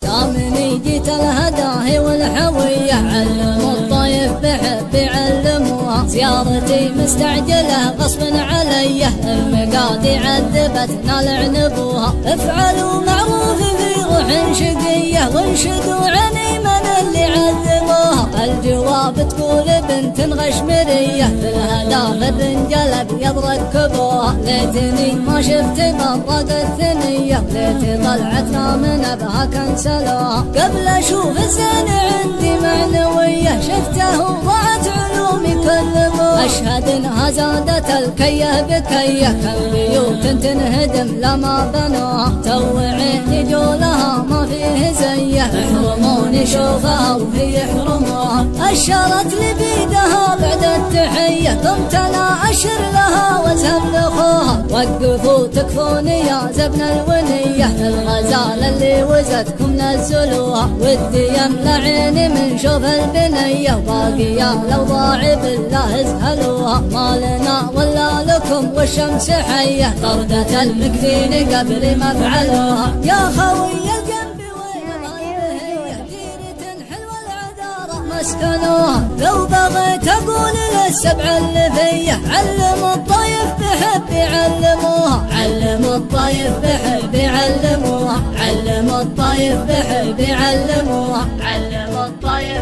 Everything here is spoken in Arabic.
دامني جيت الهداهي والحوية علموا الطايف بحب يعلموها زيارتي مستعجلة غصب علي المقاطي عذبتنا لعنبوها افعلوا معروف في روح شقية وانشدوا عني من اللي عذبوها الجواب تقول بنت غشمرية في الهداف الرنجل ابيض ركبوها ليتني ما شفت مطرق الثنية ليت طلعتنا من ابها كنسلوها قبل اشوف الزين عندي معنوية شفته ضاعت علومي كلموها اشهد انها زادت الكيه بكيه كالبيوت تنهدم لما بنوها تو عيني جولها ما فيه زيه يحرموني شوفها وهي يحرموها اشرت لي بيدها بعد التحيه قمت انا اشر لها وازهب لاخوها وقفوا تكفوني يا زبن الونيه الغزاله اللي وزتكم نزلوها ودي يملى عيني من شوف البنيه باقيه لو ضاع بالله ازهلوها ما لنا ولا لكم والشمس حيه طردة المكفين قبل ما فعلوها يا خوي القلب مسكنوها لو بغيت اقول للسبع اللي فيه علموا الطايف بحب يعلموها علموا الطايف بحب يعلموها علموا الطايف بحب يعلموها علموا الطايف